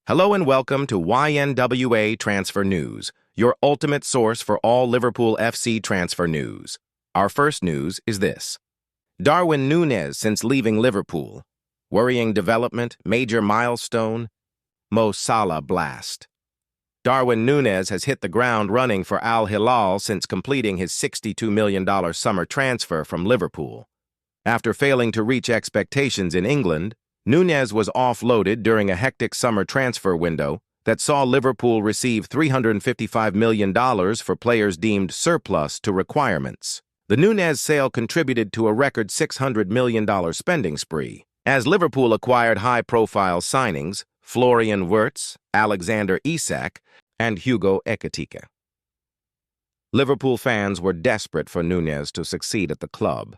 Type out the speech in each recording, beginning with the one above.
Hello and welcome to YNWA Transfer News, your ultimate source for all Liverpool FC transfer news. Our first news is this. Darwin Nunez since leaving Liverpool. Worrying development, major milestone, Mo Salah blast. Darwin Nunez has hit the ground running for Al Hilal since completing his $62 million summer transfer from Liverpool. After failing to reach expectations in England, Nunez was offloaded during a hectic summer transfer window that saw Liverpool receive $355 million for players deemed surplus to requirements. The Nunez sale contributed to a record $600 million spending spree, as Liverpool acquired high-profile signings Florian Wirtz, Alexander Isak, and Hugo Ekitike. Liverpool fans were desperate for Nunez to succeed at the club,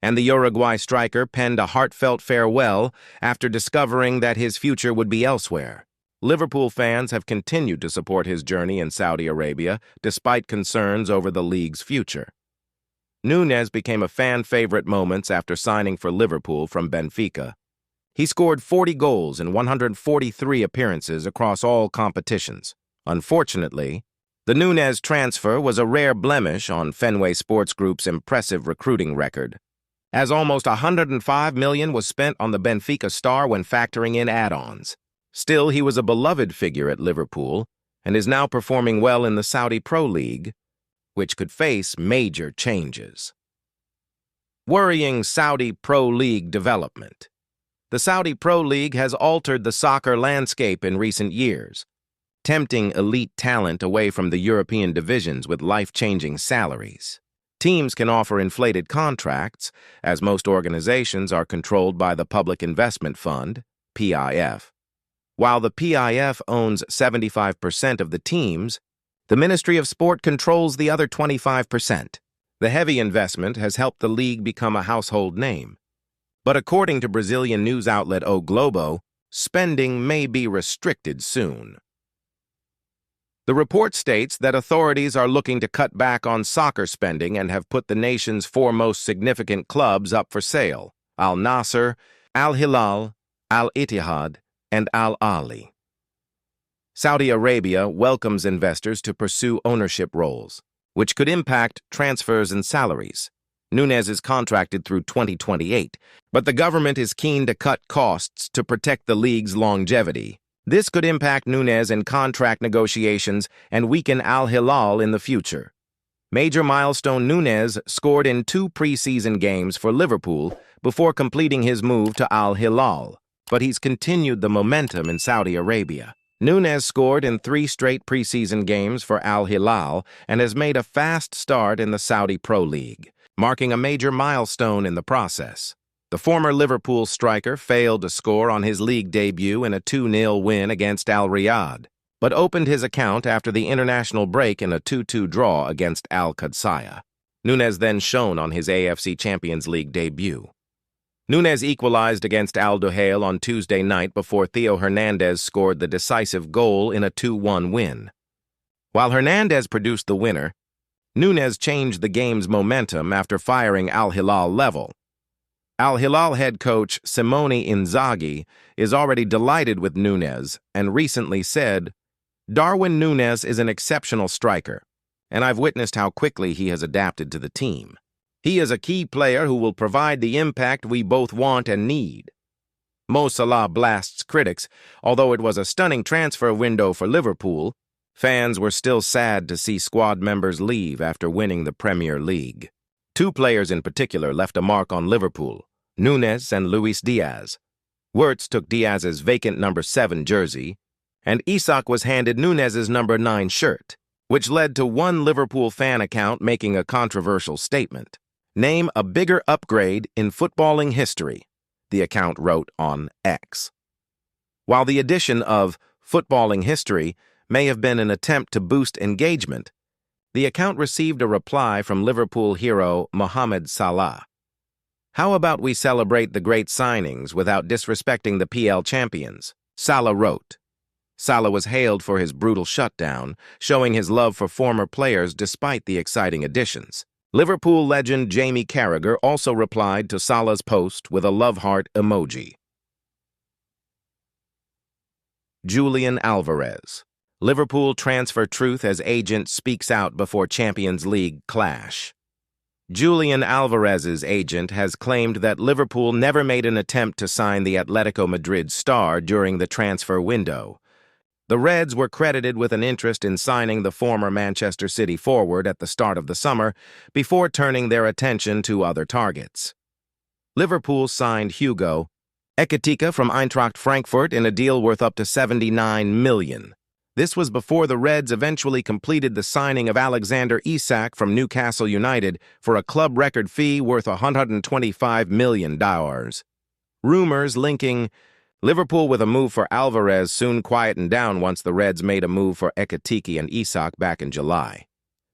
and the Uruguay striker penned a heartfelt farewell after discovering that his future would be elsewhere. Liverpool fans have continued to support his journey in Saudi Arabia despite concerns over the league's future. Nunez became a fan favorite moments after signing for Liverpool from Benfica. He scored 40 goals in 143 appearances across all competitions. Unfortunately, the Nunez transfer was a rare blemish on Fenway Sports Group's impressive recruiting record, as almost $105 million was spent on the Benfica star when factoring in add-ons. Still, he was a beloved figure at Liverpool and is now performing well in the Saudi Pro League, which could face major changes. Worrying Saudi Pro League development. The Saudi Pro League has altered the soccer landscape in recent years, tempting elite talent away from the European divisions with life-changing salaries. Teams can offer inflated contracts, as most organizations are controlled by the Public Investment Fund, PIF. While the PIF owns 75% of the teams, the Ministry of Sport controls the other 25%. The heavy investment has helped the league become a household name. But according to Brazilian news outlet O Globo, spending may be restricted soon. The report states that authorities are looking to cut back on soccer spending and have put the nation's four most significant clubs up for sale: Al Nassr, Al Hilal, Al Ittihad, and Al Ahly. Saudi Arabia welcomes investors to pursue ownership roles, which could impact transfers and salaries. Nunez is contracted through 2028, but the government is keen to cut costs to protect the league's longevity. This could impact Nunez in contract negotiations and weaken Al Hilal in the future. Major milestone Nunez scored in 2 preseason games for Liverpool before completing his move to Al Hilal, but he's continued the momentum in Saudi Arabia. Nunez scored in 3 straight preseason games for Al Hilal and has made a fast start in the Saudi Pro League, marking a major milestone in the process. The former Liverpool striker failed to score on his league debut in a 2-0 win against Al Riyadh, but opened his account after the international break in a 2-2 draw against Al Qadsiya. Nunez then shone on his AFC Champions League debut. Nunez equalized against Al Duhail on Tuesday night before Theo Hernandez scored the decisive goal in a 2-1 win. While Hernandez produced the winner, Nunez changed the game's momentum after firing Al Hilal level. Al Hilal head coach Simone Inzaghi is already delighted with Nunez and recently said, "Darwin Nunez is an exceptional striker, and I've witnessed how quickly he has adapted to the team. He is a key player who will provide the impact we both want and need." Mo Salah blasts critics. Although it was a stunning transfer window for Liverpool, fans were still sad to see squad members leave after winning the Premier League. 2 players in particular left a mark on Liverpool: Nunez and Luis Diaz. Wirtz took Diaz's vacant number 7 jersey, and Isak was handed Nunez's number 9 shirt, which led to one Liverpool fan account making a controversial statement. "Name a bigger upgrade in footballing history," the account wrote on X. While the addition of footballing history may have been an attempt to boost engagement, the account received a reply from Liverpool hero Mohamed Salah. "How about we celebrate the great signings without disrespecting the PL champions?" Salah wrote. Salah was hailed for his brutal shutdown, showing his love for former players despite the exciting additions. Liverpool legend Jamie Carragher also replied to Salah's post with a love heart emoji. Julian Alvarez. Liverpool transfer truth as agent speaks out before Champions League clash. Julian Alvarez's agent has claimed that Liverpool never made an attempt to sign the Atletico Madrid star during the transfer window. The Reds were credited with an interest in signing the former Manchester City forward at the start of the summer before turning their attention to other targets. Liverpool signed Hugo Ekitike from Eintracht Frankfurt in a deal worth up to $79 million. This was before the Reds eventually completed the signing of Alexander Isak from Newcastle United for a club record fee worth $125 million. Rumors linking Liverpool with a move for Alvarez soon quietened down once the Reds made a move for Ekitike and Isak back in July.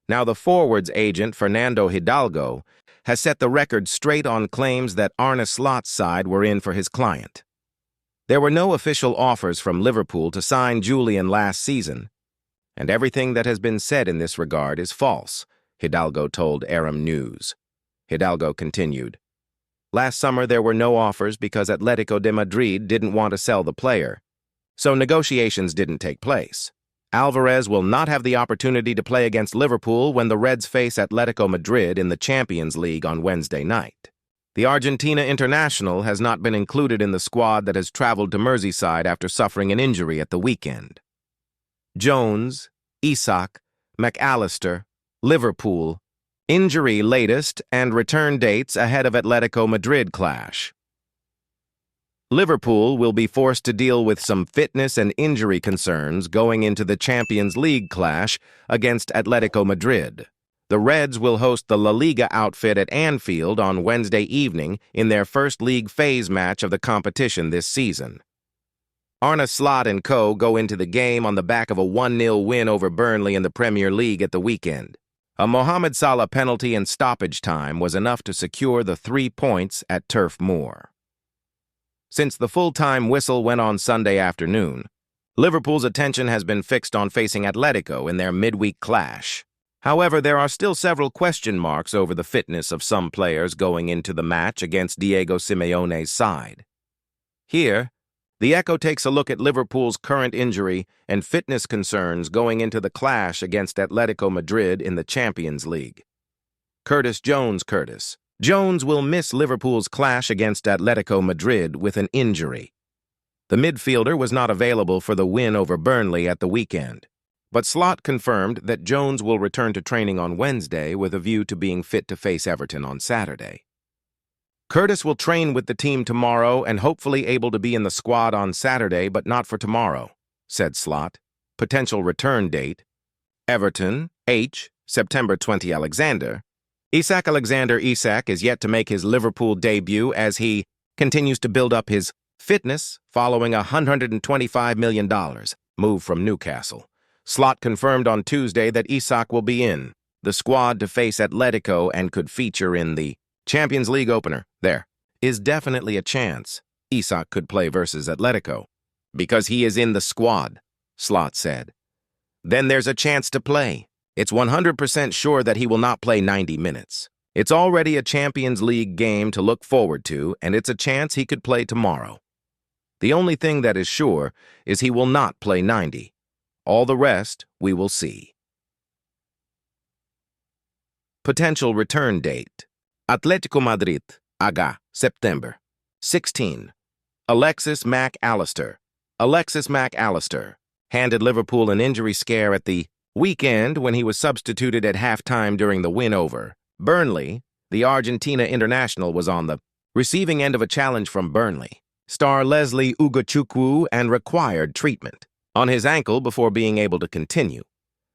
Now the forwards agent, Fernando Hidalgo, has set the record straight on claims that Arne Slot's side were in for his client. There were no official offers from Liverpool to sign Julian last season, and everything that has been said in this regard is false, Hidalgo told Aram News. Hidalgo continued, "Last summer there were no offers because Atletico de Madrid didn't want to sell the player, so negotiations didn't take place. Alvarez will not have the opportunity to play against Liverpool when the Reds face Atletico Madrid in the Champions League on Wednesday night. The Argentina international has not been included in the squad that has traveled to Merseyside after suffering an injury at the weekend. Jones, Isak, McAllister, Liverpool, injury latest and return dates ahead of Atletico Madrid clash. Liverpool will be forced to deal with some fitness and injury concerns going into the Champions League clash against Atletico Madrid. The Reds will host the La Liga outfit at Anfield on Wednesday evening in their first league phase match of the competition this season. Arne Slot and co. go into the game on the back of a 1-0 win over Burnley in the Premier League at the weekend. A Mohamed Salah penalty and stoppage time was enough to secure the 3 points at Turf Moor. Since the full-time whistle went on Sunday afternoon, Liverpool's attention has been fixed on facing Atletico in their midweek clash. However, there are still several question marks over the fitness of some players going into the match against Diego Simeone's side. Here, the Echo takes a look at Liverpool's current injury and fitness concerns going into the clash against Atletico Madrid in the Champions League. Curtis Jones will miss Liverpool's clash against Atletico Madrid with an injury. The midfielder was not available for the win over Burnley at the weekend, but Slot confirmed that Jones will return to training on Wednesday with a view to being fit to face Everton on Saturday. Curtis will train with the team tomorrow and hopefully able to be in the squad on Saturday, but not for tomorrow, said Slot. Potential return date: Everton, September 20. Alexander Isak is yet to make his Liverpool debut as he continues to build up his fitness following a $125 million move from Newcastle. Slot confirmed on Tuesday that Isak will be in the squad to face Atletico and could feature in the Champions League opener. There is definitely a chance Isak could play versus Atletico because he is in the squad, Slot said. Then there's a chance to play. It's 100% sure that he will not play 90 minutes. It's already a Champions League game to look forward to, and it's a chance he could play tomorrow. The only thing that is sure is he will not play 90. All the rest we will see. Potential return date: Atletico Madrid, September 16. Alexis McAllister handed Liverpool an injury scare at the weekend when he was substituted at halftime during the win over Burnley. The Argentina international was on the receiving end of a challenge from Burnley star Leslie Ugochukwu and required treatment on his ankle before being able to continue.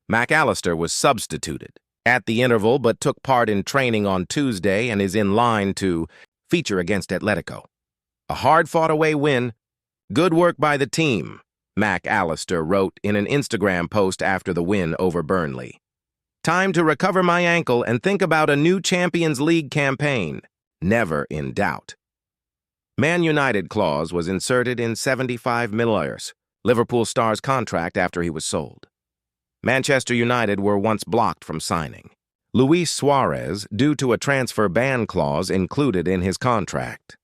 McAllister was substituted at the interval but took part in training on Tuesday and is in line to feature against Atletico. A hard-fought-away win. Good work by the team, McAllister wrote in an Instagram post after the win over Burnley. Time to recover my ankle and think about a new Champions League campaign. Never in doubt. Man United clause was inserted in $75 million. Liverpool star's contract after he was sold. Manchester United were once blocked from signing Luis Suarez due to a transfer ban clause included in his contract.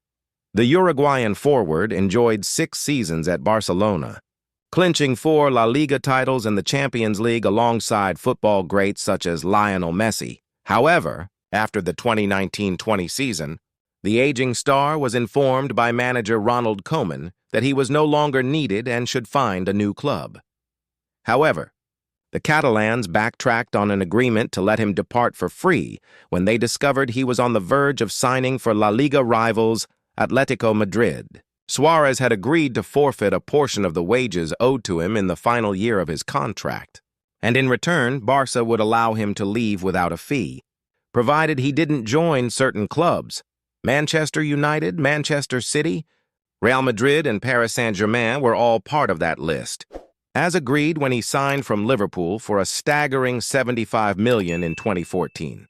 The Uruguayan forward enjoyed 6 seasons at Barcelona clinching 4 La Liga titles in the Champions League alongside football greats such as Lionel Messi. However, after the 2019-20 season, the aging star was informed by manager Ronald Koeman that he was no longer needed and should find a new club. However, the Catalans backtracked on an agreement to let him depart for free when they discovered he was on the verge of signing for La Liga rivals Atletico Madrid. Suarez had agreed to forfeit a portion of the wages owed to him in the final year of his contract, and in return, Barca would allow him to leave without a fee, provided he didn't join certain clubs. Manchester United, Manchester City, Real Madrid, and Paris Saint-Germain were all part of that list, as agreed when he signed from Liverpool for a staggering $75 million in 2014.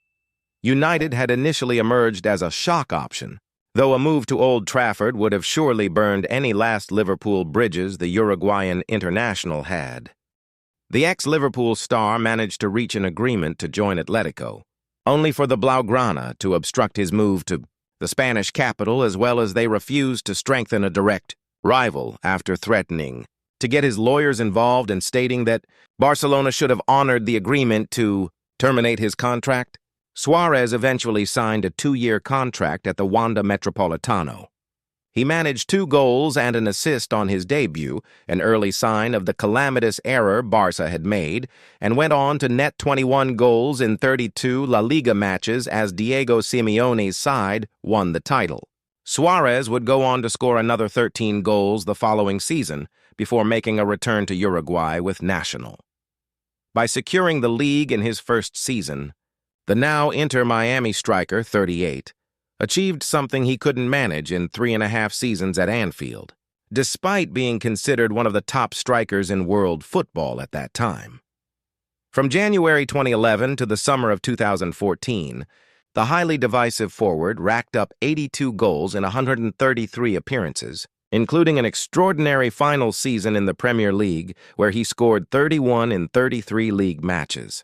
United had initially emerged as a shock option, though a move to Old Trafford would have surely burned any last Liverpool bridges the Uruguayan international had. The ex-Liverpool star managed to reach an agreement to join Atletico, only for the Blaugrana to obstruct his move to the Spanish capital, as well as they refused to strengthen a direct rival after threatening to get his lawyers involved and stating that Barcelona should have honored the agreement to terminate his contract. Suarez eventually signed a 2-year contract at the Wanda Metropolitano. He managed 2 goals and an assist on his debut, an early sign of the calamitous error Barca had made, and went on to net 21 goals in 32 La Liga matches as Diego Simeone's side won the title. Suarez would go on to score another 13 goals the following season before making a return to Uruguay with Nacional. By securing the league in his first season, the now Inter Miami striker, 38, achieved something he couldn't manage in 3.5 seasons at Anfield, despite being considered one of the top strikers in world football at that time. From January 2011 to the summer of 2014, the highly divisive forward racked up 82 goals in 133 appearances, including an extraordinary final season in the Premier League where he scored 31 in 33 league matches.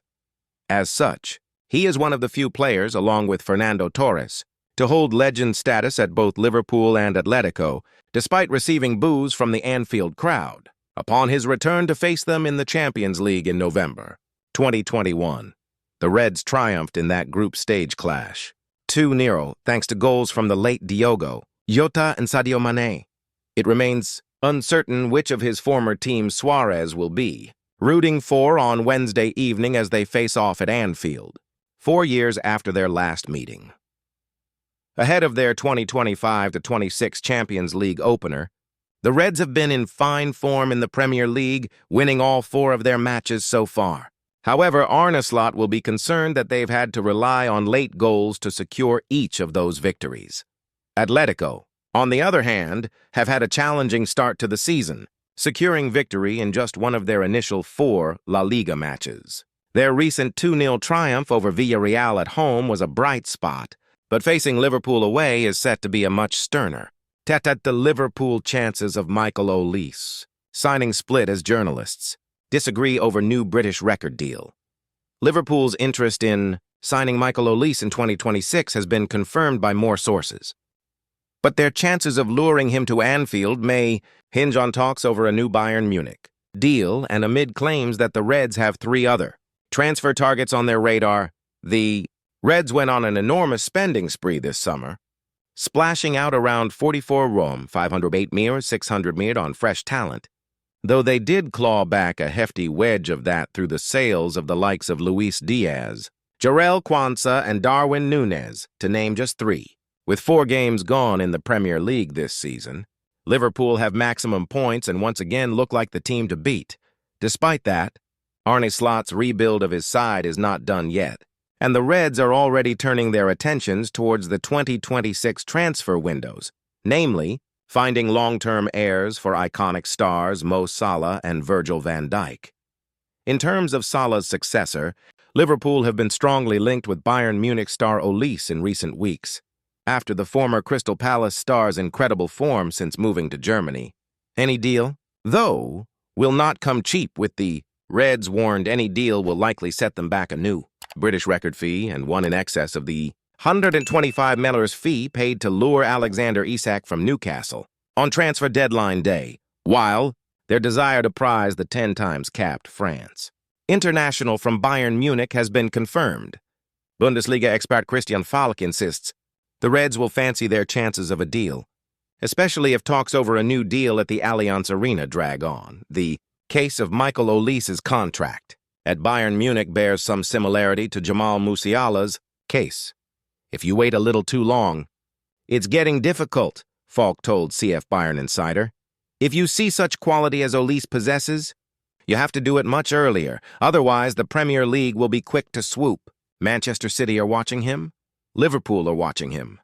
As such, he is one of the few players, along with Fernando Torres, to hold legend status at both Liverpool and Atletico, despite receiving boos from the Anfield crowd, upon his return to face them in the Champions League in November 2021. The Reds triumphed in that group stage clash, 2-0, thanks to goals from the late Diogo, Jota, and Sadio Mane. It remains uncertain which of his former team Suarez will be, rooting for on Wednesday evening as they face off at Anfield, 4 years after their last meeting. Ahead of their 2025-26 Champions League opener, the Reds have been in fine form in the Premier League, winning all 4 of their matches so far. However, Arne Slot will be concerned that they've had to rely on late goals to secure each of those victories. Atletico, on the other hand, have had a challenging start to the season, securing victory in just one of their initial 4 La Liga matches. Their recent 2-0 triumph over Villarreal at home was a bright spot, but facing Liverpool away is set to be a much sterner. At the Liverpool chances of Michael Olise signing split as journalists disagree over new British record deal. Liverpool's interest in signing Michael Olise in 2026 has been confirmed by more sources. But their chances of luring him to Anfield may hinge on talks over a new Bayern Munich deal and amid claims that the Reds have 3 other transfer targets on their radar. The Reds went on an enormous spending spree this summer, splashing out around 44 rom, 508 mir, 600 mir on fresh talent, though they did claw back a hefty wedge of that through the sales of the likes of Luis Diaz, Jarell Quansah, and Darwin Nunez, to name just 3. With 4 games gone in the Premier League this season, Liverpool have maximum points and once again look like the team to beat. Despite that, Arne Slot's rebuild of his side is not done yet, and the Reds are already turning their attentions towards the 2026 transfer windows, namely, finding long-term heirs for iconic stars Mo Salah and Virgil van Dijk. In terms of Salah's successor, Liverpool have been strongly linked with Bayern Munich star Olise in recent weeks, after the former Crystal Palace star's incredible form since moving to Germany. Any deal, though, will not come cheap, with the Reds warned any deal will likely set them back a new British record fee and one in excess of the $125 million fee paid to lure Alexander Isak from Newcastle on transfer deadline day, while their desire to prize the 10 times capped France. International from Bayern Munich has been confirmed. Bundesliga expert Christian Falk insists the Reds will fancy their chances of a deal, especially if talks over a new deal at the Allianz Arena drag on. The case of Michael Olise's contract at Bayern Munich bears some similarity to Jamal Musiala's case. If you wait a little too long, it's getting difficult, Falk told CF Bayern Insider. If you see such quality as Olise possesses, you have to do it much earlier. Otherwise, the Premier League will be quick to swoop. Manchester City are watching him. Liverpool are watching him.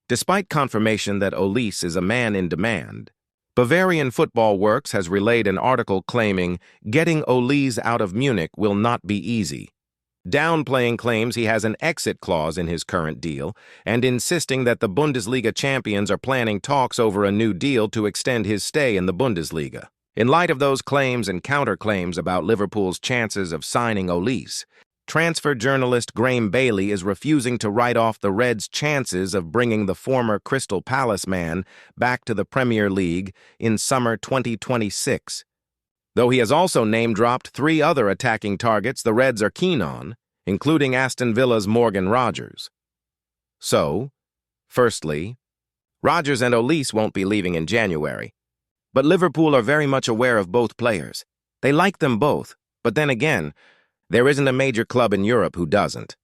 Despite confirmation that Olise is a man in demand, Bavarian Football Works has relayed an article claiming getting Olise out of Munich will not be easy, downplaying claims he has an exit clause in his current deal and insisting that the Bundesliga champions are planning talks over a new deal to extend his stay in the Bundesliga. In light of those claims and counterclaims about Liverpool's chances of signing Olise, transfer journalist Graham Bailey is refusing to write off the Reds' chances of bringing the former Crystal Palace man back to the Premier League in summer 2026. Though he has also name-dropped 3 other attacking targets the Reds are keen on, including Aston Villa's Morgan Rogers. So, firstly, Rogers and Olise won't be leaving in January. But Liverpool are very much aware of both players. They like them both, but then again, there isn't a major club in Europe who doesn't.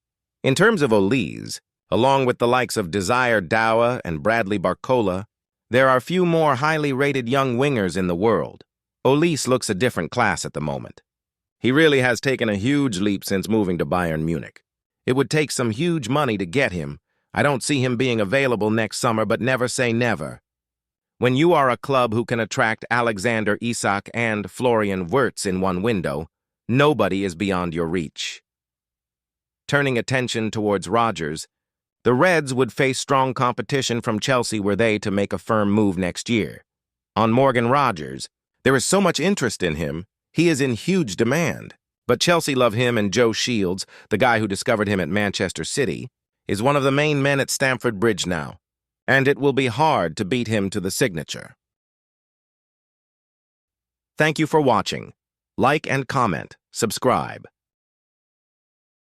In terms of Olise, along with the likes of Desire Douwe and Bradley Barcola, there are few more highly rated young wingers in the world. Olise looks a different class at the moment. He really has taken a huge leap since moving to Bayern Munich. It would take some huge money to get him. I don't see him being available next summer, but never say never. When you are a club who can attract Alexander Isak and Florian Wirtz in one window, nobody is beyond your reach. Turning attention towards Rogers, the Reds would face strong competition from Chelsea were they to make a firm move next year. On Morgan Rogers, there is so much interest in him, he is in huge demand. But Chelsea love him, and Joe Shields, the guy who discovered him at Manchester City, is one of the main men at Stamford Bridge now, and it will be hard to beat him to the signature. Thank you for watching. Like and comment, subscribe.